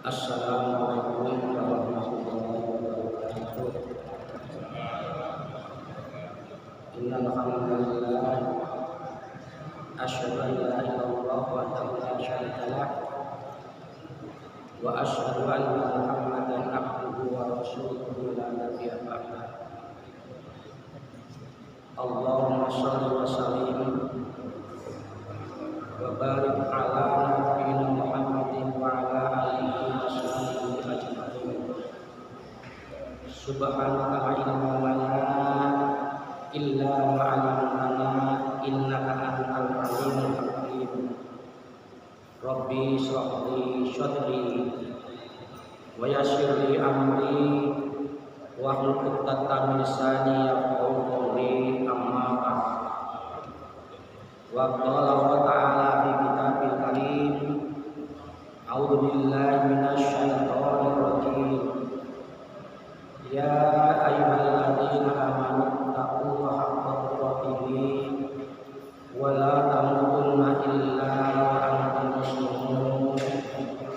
Assalamualaikum warahmatullahi wabarakatuh. Innal hamdalillah asyhadu an la ilaha illallah wahdahu la syarika lah wa asyhadu anna Muhammadan abduhu wa rasuluhu la nabiyya ba'dah. Allahumma shalli wa sallim wa barik ala nabiyyina Muhammadin wa ala alihi wa sahbihi ajma'in. Subhanaka la ilma lana illa ma 'allamtana innaka antal alimul hakim. Rabbi shrah li sadri wa yassir li amri wahlul 'uqdatam min lisani yafqahu qawli. Amma ba'd. Wa qala wa ta'ala fi kitabil karim, a'udzu billahi minasy syaithanir rajim. Ya ayyuhalladzina amanu taqullaha haqqa tuqatih wa la tamutunna illa wa antum muslimun.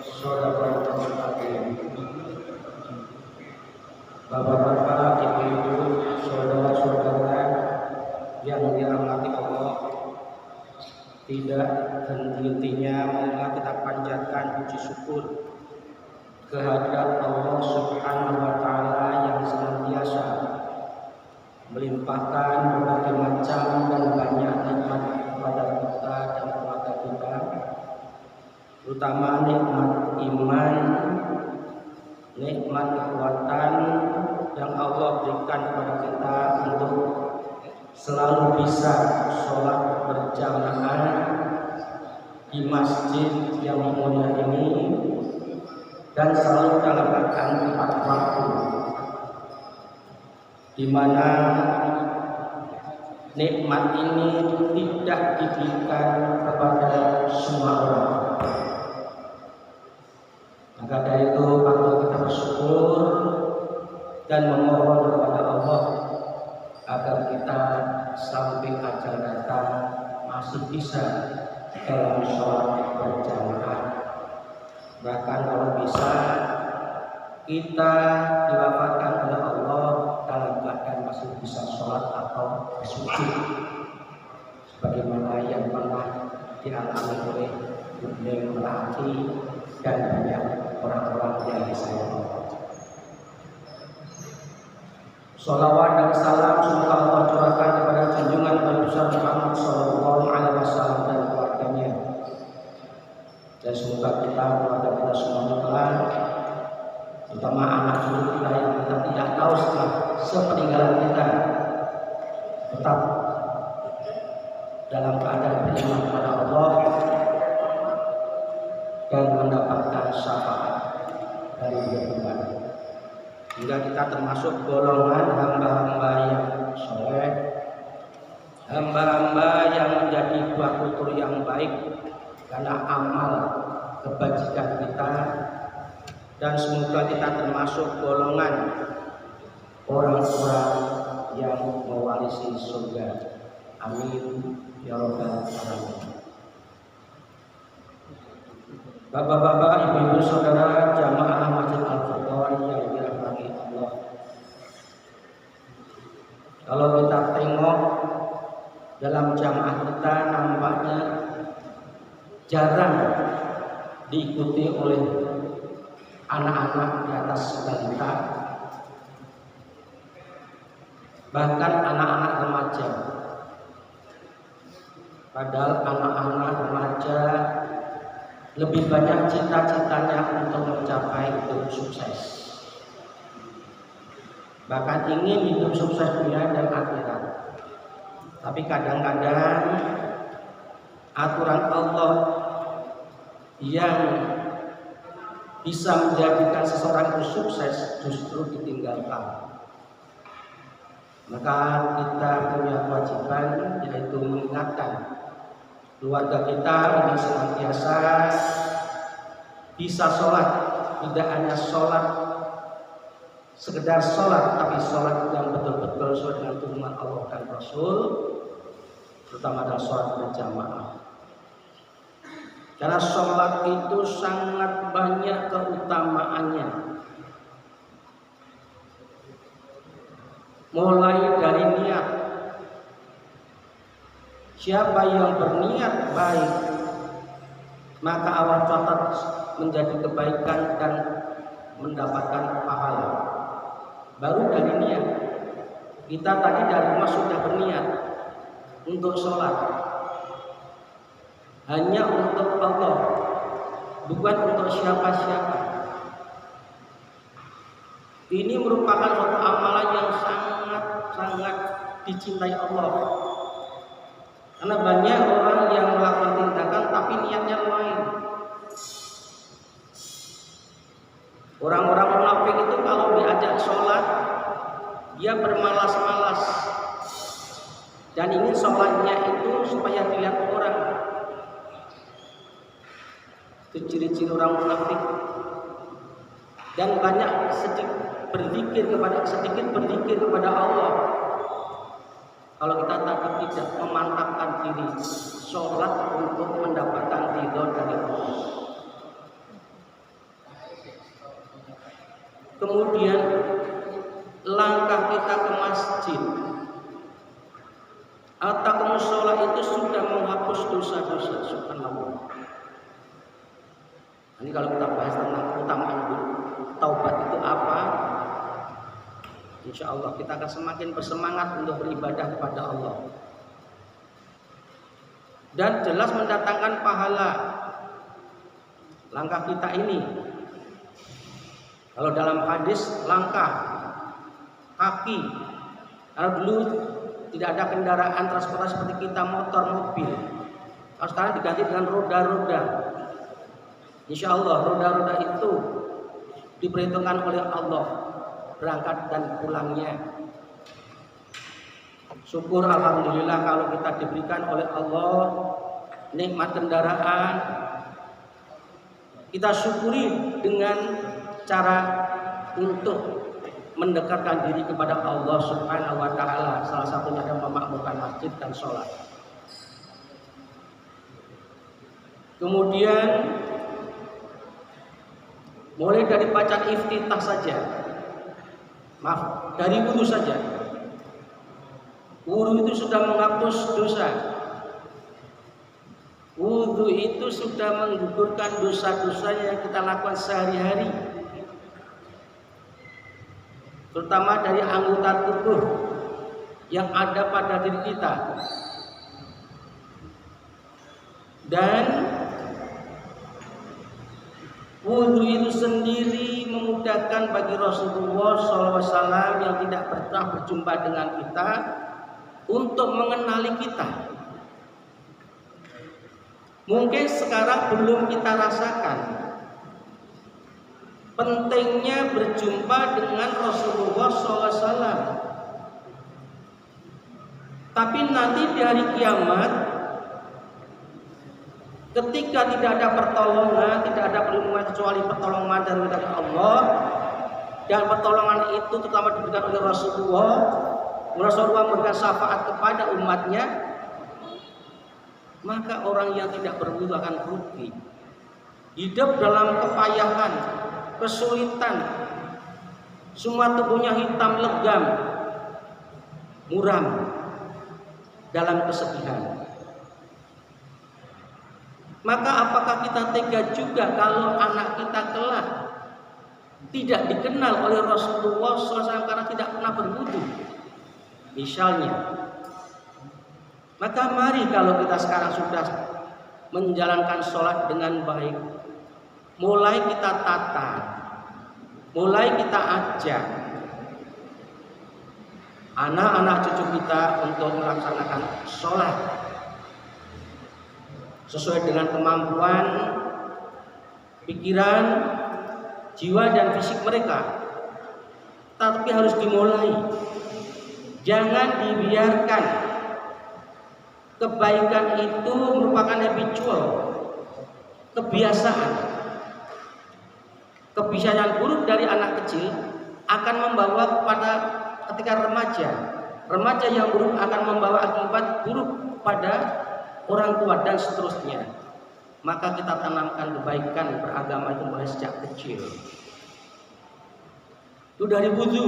Shadaqallahul azim. Bapak-bapak, ibu-ibu, saudara-saudara yang dirahmati Allah, tidak henti-hentinya marilah kita panjatkan puji syukur kehadirat Allah Subhanahu wa taala yang senantiasa melimpahkan berbagai macam dan banyak nikmat kepada kita dan keluarga kita, terutama nikmat iman, nikmat kekuatan yang Allah berikan kepada kita untuk selalu bisa sholat berjamaah di masjid yang mulia ini dan selalu dalam keadaan tepat waktu, di mana nikmat ini tidak diberikan kepada semua orang. Maka dari itu patut kita bersyukur dan memohon kepada Allah agar kita sampai ajal datang masih bisa dalam sholat berjamaah. Bahkan kalau bisa kita diwafatkan oleh Allah dalam keadaan masih bisa sholat atau bersujud, sebagaimana yang pernah dialami oleh Ibnu Melati dan banyak orang-orang yang disayang Allah. Sholawat dan salam semoga Allah curahkan kepada junjungan Nabi besar Muhammad Sallallahu Alaihi Wasallam dan keluarganya, dan semoga kita keluarga kita semuanya kelak, terutama anak cucu kita yang kita tidak tahu setelah sepeninggalan kita, tetap dalam keadaan beriman kepada Allah dan mendapatkan syafaat dari Tuhan, hingga kita termasuk golongan hamba-hamba yang soleh, hamba-hamba yang menjadi buah tutur yang baik karena amal kebajikan kita, dan semoga kita termasuk golongan orang-orang yang mewarisi surga. Amin ya rabbal alamin. Bapak-bapak, ibu-ibu, saudara jamaah Masjid Al-Furqan yang dirahmati Allah. Kalau kita tengok dalam jamaah kita, nampaknya jarang diikuti oleh anak-anak di atas balita, bahkan anak-anak remaja. Padahal anak-anak remaja lebih banyak cita-citanya untuk mencapai hidup sukses, bahkan ingin hidup sukses dunia dan akhirat. Tapi kadang-kadang aturan Allah yang bisa menjadikan seseorang itu sukses justru ditinggalkan. Maka kita punya kewajiban, yaitu mengingatkan keluarga kita untuk senantiasa bisa sholat, tidak hanya sholat sekedar sholat, tapi sholat yang betul-betul sesuai dengan tuntunan Allah dan Rasul, terutama dalam sholat berjamaah. Karena sholat itu sangat banyak keutamaannya. Mulai dari niat. Siapa yang berniat baik, maka Allah catat menjadi kebaikan dan mendapatkan pahala. Baru dari niat. Kita tadi dari rumah sudah berniat untuk sholat. Hanya untuk Allah, bukan untuk siapa-siapa. Ini merupakan suatu amalan yang sangat dicintai Allah. Karena banyak orang yang melakukan tindakan tapi niatnya lain. Orang-orang munafik itu kalau diajak sholat, dia bermalas-malas dan ingin sholatnya itu supaya dilihat orang. Itu ciri-ciri orang munafik. Dan banyak sedikit berzikir kepada Allah. Kalau kita tidak memantapkan diri sholat untuk mendapatkan ridho dari Allah. Kemudian langkah kita ke masjid atau ke mushola itu sudah menghapus dosa-dosa. Subhanallah. Ini kalau kita bahas tentang keutamaan taubat itu apa, insya Allah kita akan semakin bersemangat untuk beribadah kepada Allah dan jelas mendatangkan pahala. Langkah kita ini, kalau dalam hadis langkah kaki, karena dulu tidak ada kendaraan transportasi seperti kita, motor, mobil. Kalau sekarang diganti dengan roda-roda. Insya Allah roda-roda itu diperhitungkan oleh Allah berangkat dan pulangnya. Syukur alhamdulillah kalau kita diberikan oleh Allah nikmat kendaraan, kita syukuri dengan cara untuk mendekatkan diri kepada Allah Subhanahu wa taala. Salah satunya adalah memakmurkan masjid dan sholat. Kemudian mulai dari bacaan iftitah saja, dari wudu saja. Wudu itu sudah menghapus dosa. Wudu itu sudah menggugurkan dosa-dosa yang kita lakukan sehari-hari, terutama dari anggota tubuh yang ada pada diri kita. Dan wudu itu sendiri memudahkan bagi Rasulullah SAW yang tidak pernah berjumpa dengan kita untuk mengenali kita. Mungkin sekarang belum kita rasakan pentingnya berjumpa dengan Rasulullah SAW. Tapi nanti di hari kiamat, ketika tidak ada pertolongan, tidak ada perlindungan kecuali pertolongan dari Allah, dan pertolongan itu terutama diberikan oleh Rasulullah memberikan syafaat kepada umatnya, maka orang yang tidak berwudu akan rugi, hidup dalam kepayahan, kesulitan, semua tubuhnya hitam legam, muram dalam kesedihan. Maka apakah kita tega juga kalau anak kita kelak tidak dikenal oleh Rasulullah SAW karena tidak pernah berwudu misalnya? Maka mari kalau kita sekarang sudah menjalankan sholat dengan baik, mulai kita tata, mulai kita ajak anak-anak cucu kita untuk melaksanakan sholat sesuai dengan kemampuan, pikiran, jiwa dan fisik mereka. Tapi harus dimulai. Jangan dibiarkan kebaikan itu merupakan habitual, kebiasaan. Kebiasaan buruk dari anak kecil akan membawa pada ketika remaja yang buruk akan membawa akibat buruk pada orang tua dan seterusnya. maka kita tanamkan kebaikan beragama itu mulai sejak kecil. Itu dari wudu.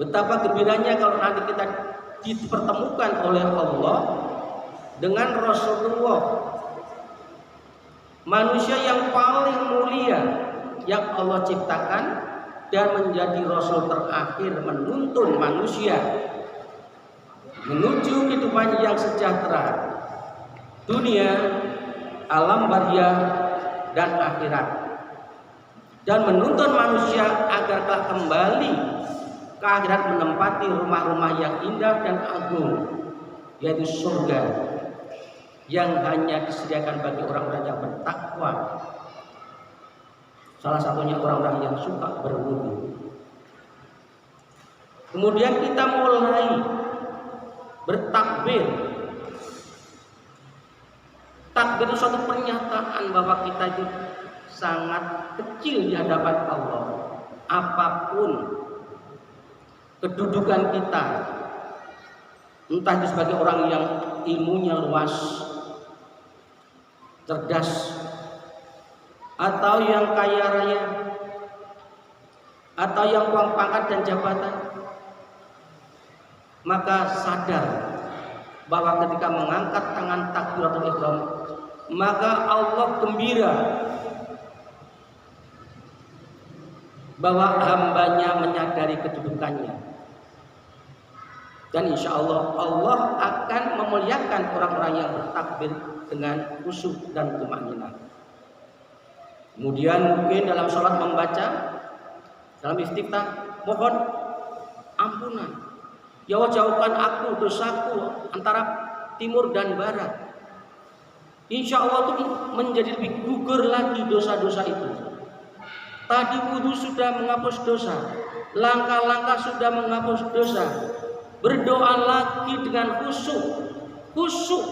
Betapa gembiranya kalau nanti kita dipertemukan oleh Allah dengan Rasulullah, manusia yang paling mulia yang Allah ciptakan dan menjadi Rasul terakhir menuntun manusia menuju kehidupan yang sejahtera, dunia, alam barzah dan akhirat, dan menuntun manusia agar telah kembali ke akhirat menempati rumah-rumah yang indah dan agung, yaitu surga yang hanya disediakan bagi orang-orang yang bertakwa. Salah satunya orang-orang yang suka berwudu. Kemudian kita mulai bertakbir. Takbir itu suatu pernyataan bahwa kita itu sangat kecil di hadapan Allah. Apapun kedudukan kita, entah itu sebagai orang yang ilmunya luas, cerdas, atau yang kaya raya, atau yang uang pangkat dan jabatan, maka sadar bahwa ketika mengangkat tangan takbiratul ihram, maka Allah gembira bahwa hambanya menyadari kedudukannya, dan insya Allah Allah akan memuliakan orang-orang yang bertakbir dengan khusyuk dan tumaninah. Kemudian mungkin dalam sholat membaca, dalam istiftah, mohon ampunan. Ya Allah, jauhkan aku dosaku antara timur dan barat. Insya Allah itu menjadi lebih gugur lagi dosa-dosa itu. Tadi wudu sudah menghapus dosa, langkah-langkah sudah menghapus dosa. Berdoa lagi dengan khusyuk,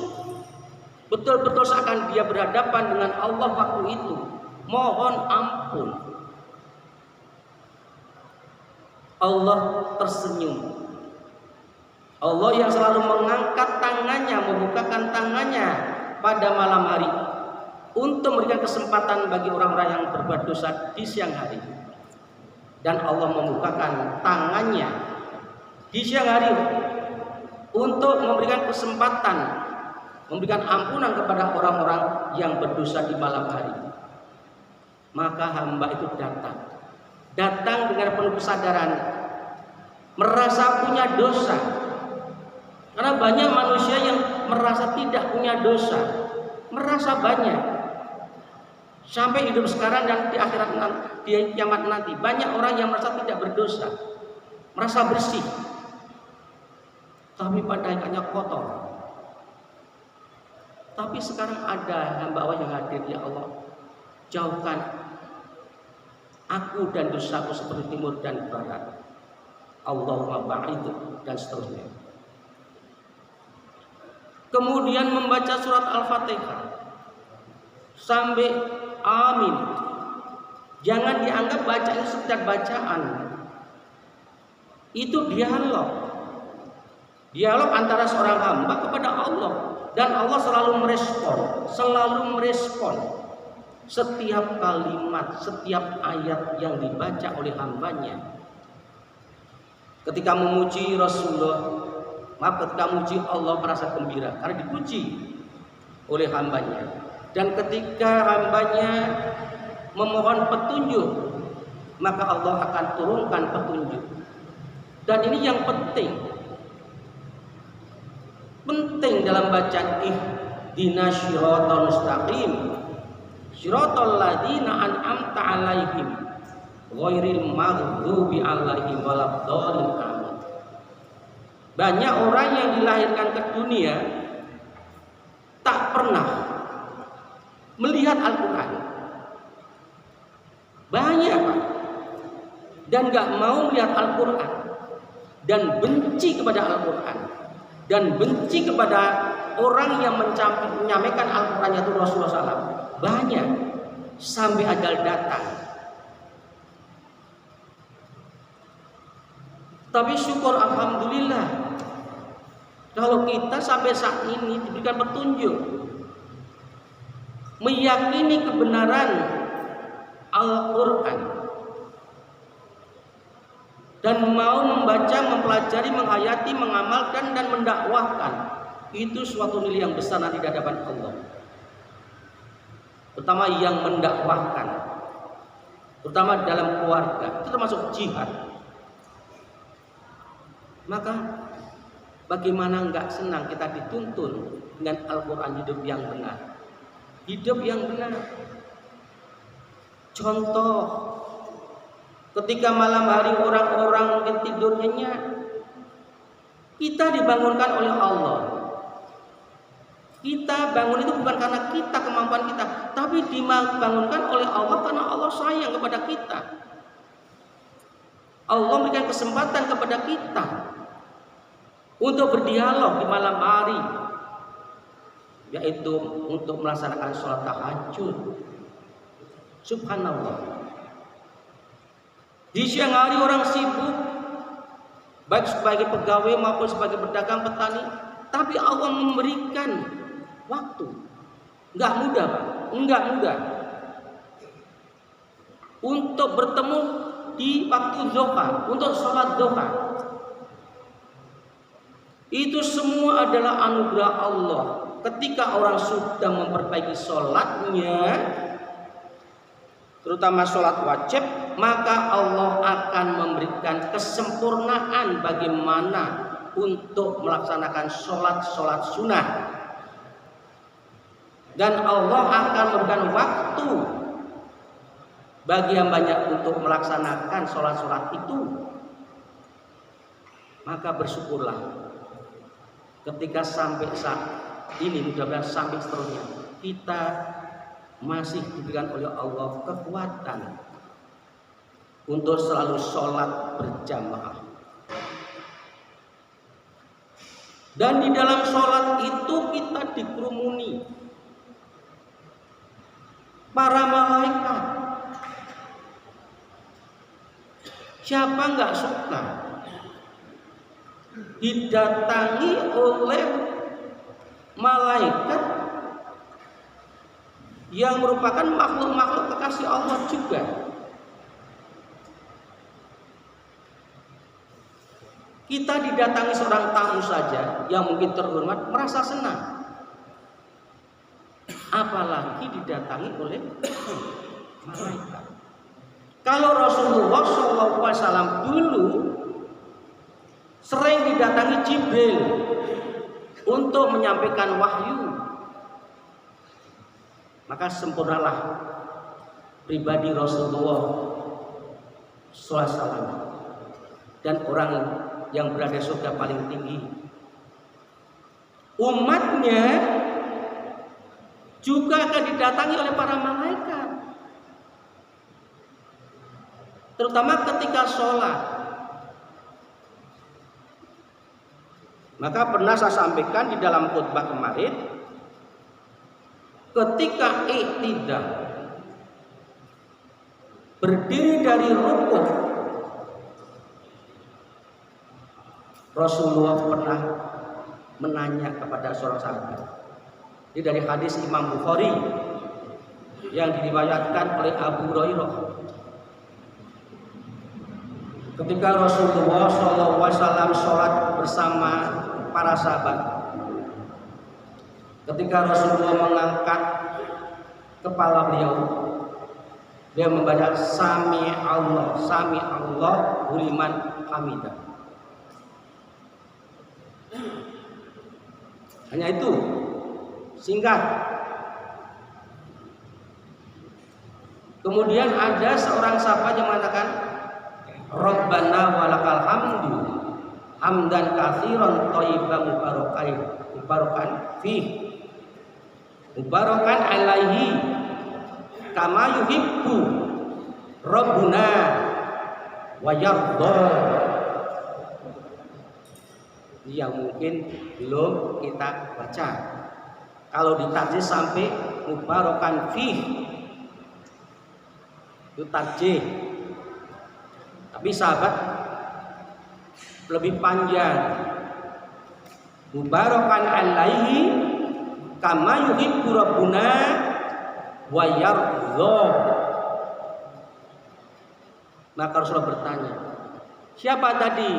betul-betul seakan dia berhadapan dengan Allah waktu itu. Mohon ampun. Allah tersenyum. Allah yang selalu mengangkat tangannya, membukakan tangannya pada malam hari untuk memberikan kesempatan bagi orang-orang yang berbuat dosa di siang hari. Dan Allah membukakan tangannya di siang hari untuk memberikan kesempatan, memberikan ampunan kepada orang-orang yang berdosa di malam hari. Maka hamba itu datang dengan penuh kesadaran, merasa punya dosa. Karena banyak manusia yang merasa tidak punya dosa, merasa banyak. Sampai hidup sekarang dan di akhirat nanti, di kiamat nanti, banyak orang yang merasa tidak berdosa, merasa bersih, tapi pada hakikatnya kotor. Tapi sekarang ada hamba Allah yang hadir, ya Allah, jauhkan aku dan dosaku seperti timur dan barat. Allahumma ba'id dan seterusnya. Kemudian membaca surat Al-Fatihah sampai amin. Jangan dianggap bacaan sekedar bacaan. Itu dialog antara seorang hamba kepada Allah, dan Allah selalu merespon setiap kalimat, setiap ayat yang dibaca oleh hambanya. Ketika memuji Rasulullah, ketika memuji Allah merasa gembira karena dipuji oleh hambanya. Dan ketika hambanya memohon petunjuk, maka Allah akan turunkan petunjuk. Dan ini yang penting dalam bacaan ihdinas siratal mustaqim, siratal ladzina an'amta 'alaihim ghairil maghdubi 'alaihim waladdallin. Banyak orang yang dilahirkan ke dunia tak pernah melihat Al-Quran, banyak, dan gak mau melihat Al-Quran, dan benci kepada Al-Quran, dan benci kepada orang yang menyampaikan Al-Quran, yaitu Rasulullah SAW. Banyak, sampai ajal datang. Tapi syukur alhamdulillah kalau kita sampai saat ini diberikan petunjuk. meyakini kebenaran Al-Quran dan mau membaca, mempelajari, menghayati, mengamalkan dan mendakwahkan, itu suatu nilai yang besar nanti di hadapan Allah. Terutama yang mendakwahkan, terutama dalam keluarga, itu termasuk jihad. Maka bagaimana enggak senang kita dituntun dengan Al-Quran, hidup yang benar. Hidup yang benar. Contoh, ketika malam hari orang-orang mungkin tidur nyenyak, kita dibangunkan oleh Allah. Kita bangun itu bukan karena kita, kemampuan kita, tapi dibangunkan oleh Allah karena Allah sayang kepada kita. Allah memberikan kesempatan kepada kita untuk berdialog di malam hari, yaitu untuk melaksanakan sholat tahajud. Subhanallah. Di siang hari orang sibuk, baik sebagai pegawai maupun sebagai pedagang, petani, tapi Allah memberikan waktu. Enggak mudah, Pak. Enggak mudah. Untuk bertemu di waktu zuhur, untuk sholat zuhur. Itu semua adalah anugerah Allah. Ketika orang sudah memperbaiki sholatnya, terutama sholat wajib, maka Allah akan memberikan kesempurnaan bagaimana untuk melaksanakan sholat sunnah. Dan Allah akan memberikan waktu bagi yang banyak untuk melaksanakan sholat itu. Maka bersyukurlah ketika sampai saat ini, mudah-mudahan sampai seterusnya, kita masih diberikan oleh Allah kekuatan untuk selalu sholat berjamaah. Dan di dalam sholat itu kita dikerumuni para malaikat. Siapa nggak suka didatangi oleh malaikat yang merupakan makhluk-makhluk kekasih Allah juga. Kita didatangi seorang tamu saja yang mungkin terhormat, merasa senang, apalagi didatangi oleh malaikat. Kalau Rasulullah SAW dulu sering didatangi Jibril untuk menyampaikan wahyu, maka sempurnalah pribadi Rasulullah SAW dan orang yang berada di surga paling tinggi. Umatnya juga akan didatangi oleh para malaikat, terutama ketika sholat. Maka pernah saya sampaikan di dalam khutbah kemarin, ketika iktidal, berdiri dari rukuk, Rasulullah pernah menanya kepada seorang sahabat. Ini dari hadis Imam Bukhari yang diriwayatkan oleh Abu Hurairah. Ketika Rasulullah SAW sholat bersama para sahabat, ketika Rasulullah mengangkat kepala beliau, dia membaca Sami Allah liman hamidah. Hanya itu, singkat. Kemudian ada seorang sahabat yang mengatakan, Rabbana walakal hamdu hamdan katsiran thayyiban mubarakan fih mubarakan alaihi kama yuhibbu Rabbuna wa yardha. Yang mungkin belum kita baca. Kalau ditarjih sampai mubarakan fih itu tarjih. Tapi sahabat lebih panjang. Mubarakan alaihi kama yuhibbu Rabbuna wa yardha. Maka Rasulullah bertanya, siapa tadi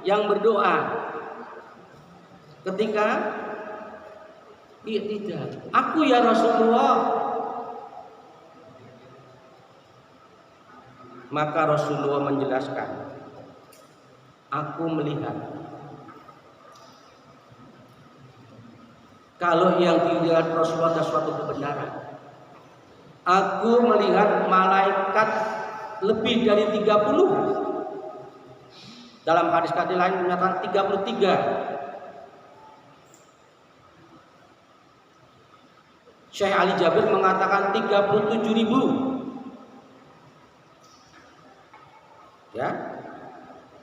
yang berdoa ketika tidak, aku ya Rasulullah. Maka Rasulullah menjelaskan, aku melihat kalau yang dilihat Rasulullah adalah suatu kebenaran. Aku melihat malaikat lebih dari 30. Dalam hadis-hadis lain menyatakan 33. Syekh Ali Jabir mengatakan 37.000. Ya.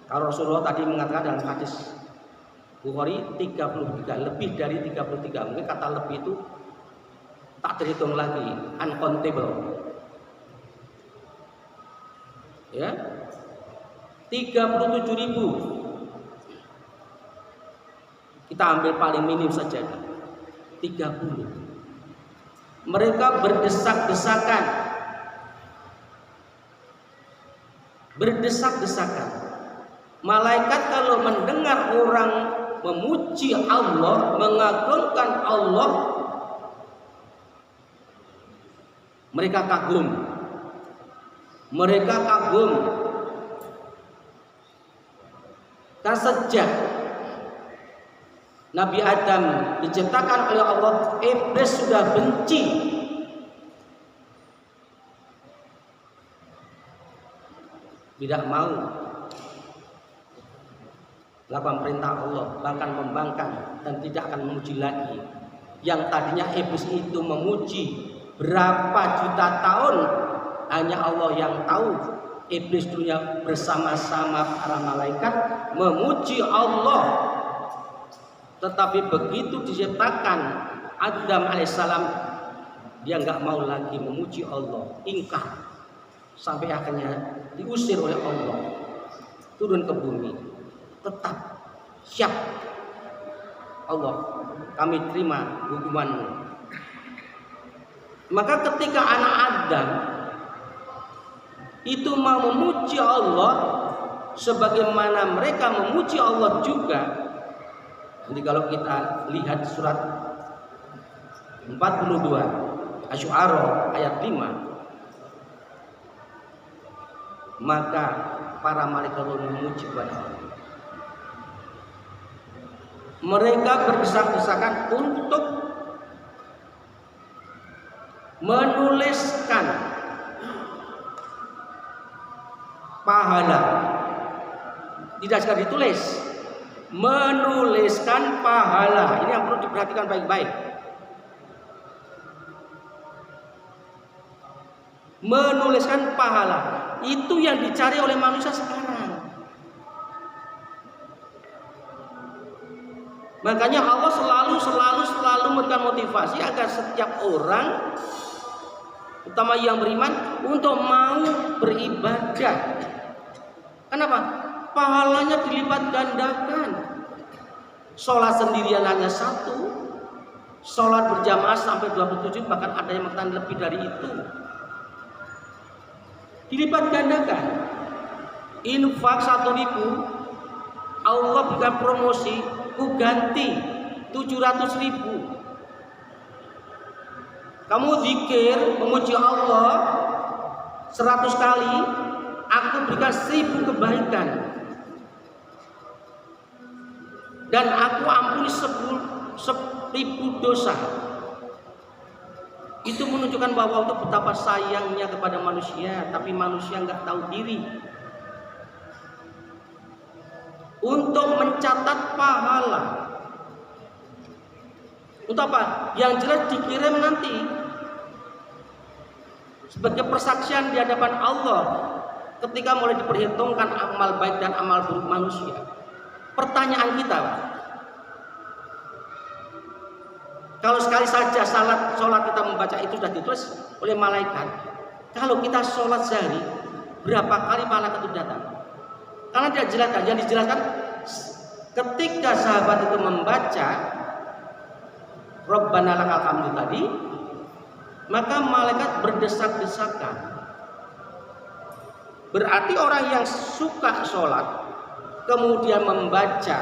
Kalau Rasulullah tadi mengatakan dalam hadis Bukhari 33, lebih dari 33. Mungkin kata lebih itu tak terhitung lagi, uncountable. Ya. 37.000. Kita ambil paling minim saja. 30. Mereka berdesak-desakan. Malaikat kalau mendengar orang memuji Allah, mengagungkan Allah, mereka kagum. Dan sejak Nabi Adam diciptakan oleh Allah, iblis sudah benci. Tidak mau melakukan perintah Allah, bahkan membangkang dan tidak akan memuji lagi. Yang tadinya iblis itu memuji berapa juta tahun, hanya Allah yang tahu. Iblis dulunya bersama-sama para malaikat memuji Allah. Tetapi begitu diciptakan Adam alaihissalam, dia nggak mau lagi memuji Allah, ingkar, sampai akhirnya diusir oleh Allah, turun ke bumi. Tetap siap, Allah, kami terima hukumanmu. Maka ketika anak Adam itu mau memuji Allah sebagaimana mereka memuji Allah juga. Jadi kalau kita lihat surat 42 Asy-Syu'ara ayat 5, maka para malaikat memuji kepada Allah. Mereka berdesak-desakan untuk menuliskan pahala. Tidak sekadar ditulis, menuliskan pahala. Ini yang perlu diperhatikan baik-baik. Menuliskan pahala itu yang dicari oleh manusia sekarang. Makanya Allah selalu memberikan motivasi agar setiap orang, terutama yang beriman, untuk mau beribadah. Kenapa? Pahalanya dilipat gandakan. Sholat sendirian hanya 1, sholat berjamaah sampai 27, bahkan ada yang mengatakan lebih dari itu. Dilipat gandakan. Infak 1.000, Allah berikan promosi, ku ganti 700.000. Kamu zikir memuji Allah 100 kali, aku berikan 1.000 kebaikan. Dan aku ampuni 10.000 dosa. Itu menunjukkan bahwa itu betapa sayangnya kepada manusia, tapi manusia nggak tahu diri. Untuk mencatat pahala. Untuk apa? Yang jelas dikirim nanti sebagai persaksian di hadapan Allah ketika mulai diperhitungkan amal baik dan amal buruk manusia. Pertanyaan kita, kalau sekali saja sholat kita membaca itu sudah ditulis oleh malaikat. Kalau kita sholat sehari, berapa kali malaikat itu datang? Karena tidak dijelaskan. Yang dijelaskan ketika sahabat itu membaca Rabbana lakal hamdu tadi, maka malaikat berdesak-desakan. Berarti orang yang suka sholat kemudian membaca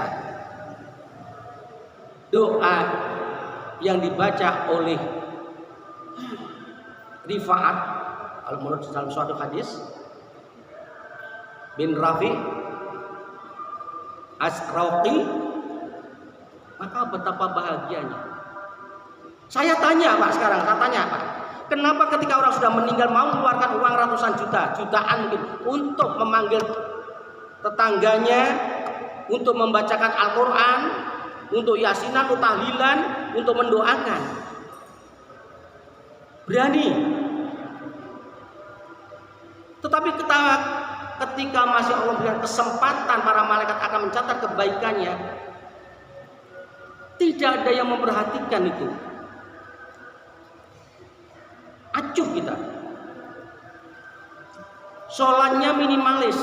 doa yang dibaca oleh Rifa'at, kalau menurut dalam suatu hadis, bin Rafi As-Rauqi, maka betapa bahagianya. Saya tanya Pak sekarang, saya tanya Pak, kenapa ketika orang sudah meninggal mau mengeluarkan uang ratusan juta, jutaan mungkin, untuk memanggil tetangganya, untuk membacakan Al-Quran, untuk yasinan, untuk tahlilan, untuk mendoakan. Berani. Tetapi ketika masih Allah berikan kesempatan para malaikat akan mencatat kebaikannya, tidak ada yang memperhatikan itu. Acuh kita. Sholatnya minimalis.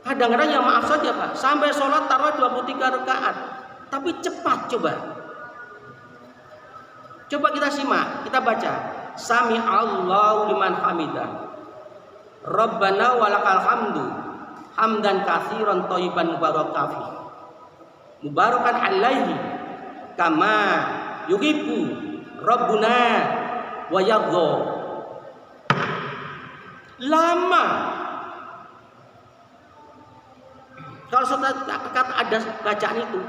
Kadang-kadang ya maaf saja Pak, sampai sholat taruh 23 rakaat, tapi cepat coba. Coba kita simak, kita baca. Sami Allahu liman hamidah. Rabbana walakal hamdu. Hamdan katsiran thayyiban mubarakan fi. Mubarakan alaihi kama yuhibbu Rabbuna wa yardha. Lama. Kalau saudara kata ada bacaan itu,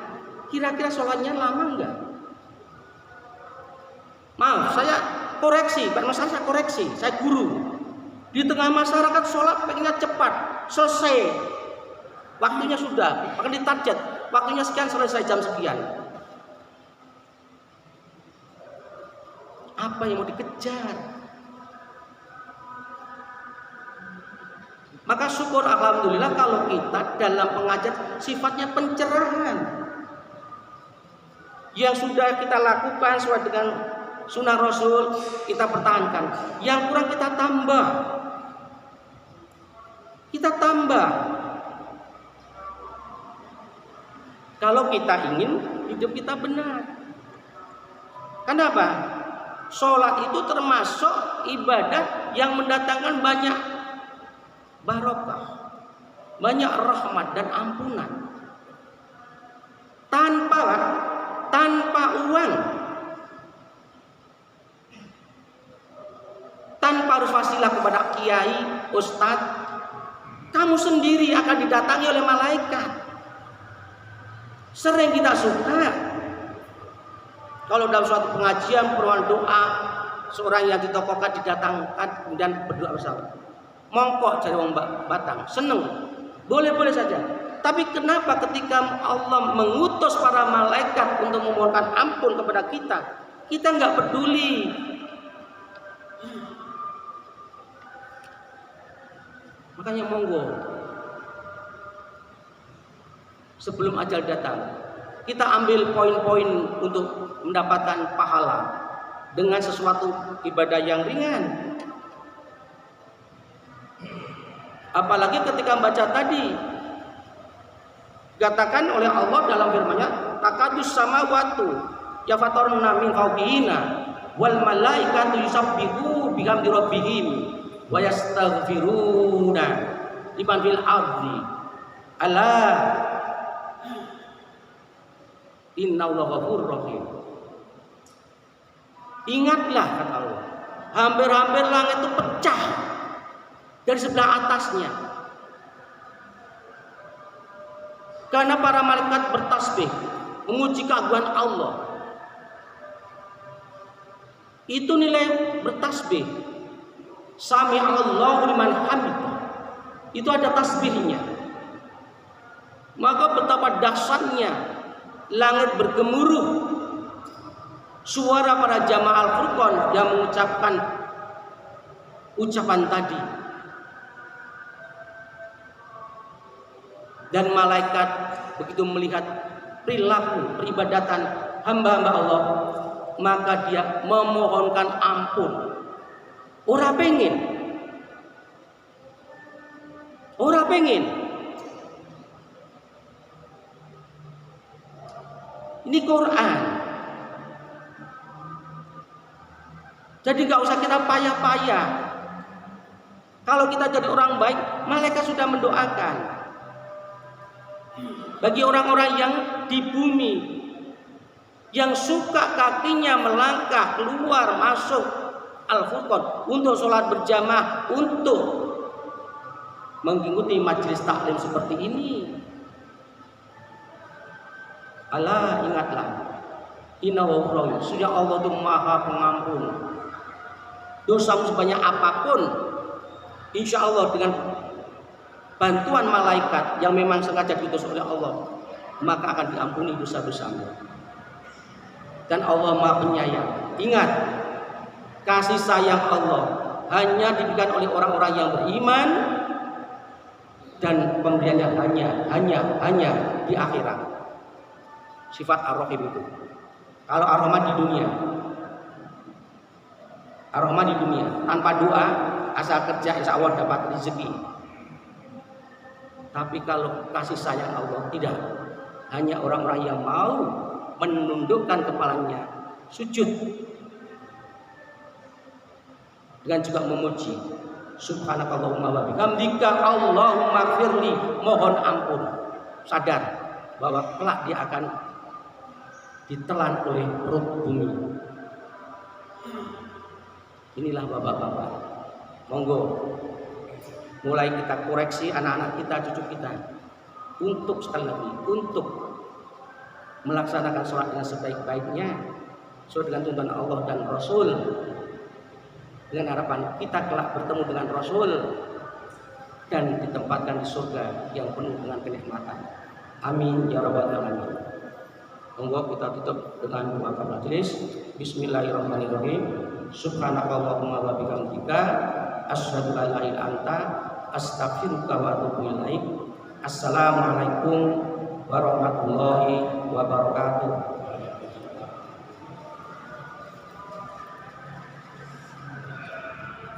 kira-kira sholatnya lama enggak? Maaf, saya koreksi, Pak Mas, saya koreksi, saya guru. Di tengah masyarakat sholat pengennya cepat, selesai. Waktunya sudah, akan ditarget. Waktunya sekian, selesai jam sekian. Apa yang mau dikejar? Maka syukur alhamdulillah kalau kita dalam pengajar sifatnya pencerahan. Yang sudah kita lakukan sesuai dengan sunnah Rasul kita pertahankan. Yang kurang kita tambah. Kita tambah. Kalau kita ingin hidup kita benar. Kenapa? Sholat itu termasuk ibadah yang mendatangkan banyak barokah, banyak rahmat dan ampunan. Tanpa uang, tanpa harus wasilah kepada kiai, ustadz, kamu sendiri akan didatangi oleh malaikat. Sering kita suka kalau dalam suatu pengajian permohonan doa, seorang yang ditokohkan didatangkan dan berdoa bersama. Mongkok cari wong Batang, seneng, boleh-boleh saja. Tapi kenapa ketika Allah mengutus para malaikat untuk memohonkan ampun kepada kita, kita nggak peduli? Makanya monggo, sebelum ajal datang, kita ambil poin-poin untuk mendapatkan pahala dengan sesuatu ibadah yang ringan. Apalagi ketika membaca tadi, katakan oleh Allah dalam firman-Nya, takadus samawatu yafatarna min fawqihina wal malaikatu yusabbihu bihamdi rabbihim wa yastaghfiruna liman fil ardi ala innallaha ghafurur rahim. Ingatlah kata Allah, hampir-hampir langit itu pecah dari sebelah atasnya karena para malaikat bertasbih memuji keagungan Allah. Itu nilai bertasbih. Sami Allahu liman hamidah. Itu ada tasbihnya. Maka betapa dahsyatnya langit bergemuruh, suara para jamaah Al-Furqan yang mengucapkan ucapan tadi. Dan malaikat begitu melihat perilaku peribadatan hamba-hamba Allah, maka dia memohonkan ampun. Ora pengen. Ini Quran. Jadi gak usah kita payah-payah. Kalau kita jadi orang baik, malaikat sudah mendoakan. Bagi orang-orang yang di bumi, yang suka kakinya melangkah keluar masuk Al-Furqan untuk sholat berjamaah, untuk mengikuti majelis taklim seperti ini. Allah, ingatlah, innahu sudah Allah itu maha pengampun. Dosamu sebanyak apapun, insya Allah dengan bantuan malaikat yang memang sengaja diutus oleh Allah, maka akan diampuni dosa-dosamu. Dan Allah maha penyayang. Ingat, kasih sayang Allah hanya diberikan oleh orang-orang yang beriman, dan pemberiannya hanya di akhirat. Sifat Ar-Rahim itu. Kalau Ar-Rahman di dunia, Ar-Rahman di dunia tanpa doa, asal kerja insya Allah dapat rezeki. Tapi kalau kasih sayang Allah tidak, hanya orang-orang yang mau menundukkan kepalanya sujud dengan juga memuji subhanakallahumma wa bihamdika Allahumma firli, mohon ampun, sadar bahwa kelak dia akan ditelan oleh perut bumi. Inilah bapak-bapak, monggo mulai kita koreksi anak-anak kita, cucu kita, untuk sekali lagi untuk melaksanakan sholat dengan sebaik-baiknya sesuai dengan tuntunan Allah dan Rasul, dengan harapan kita kelak bertemu dengan Rasul dan ditempatkan di surga yang penuh dengan kenikmatan. Amin ya rabbal alamin. Monggo kita tutup dengan doa majelis. Bismillahirrahmanirrahim. Subhanakallahumma wa bihamdika asyhadu an la ilaha illa anta astaghfiruka wa atubu ilaik. Assalamualaikum warahmatullahi wabarakatuh.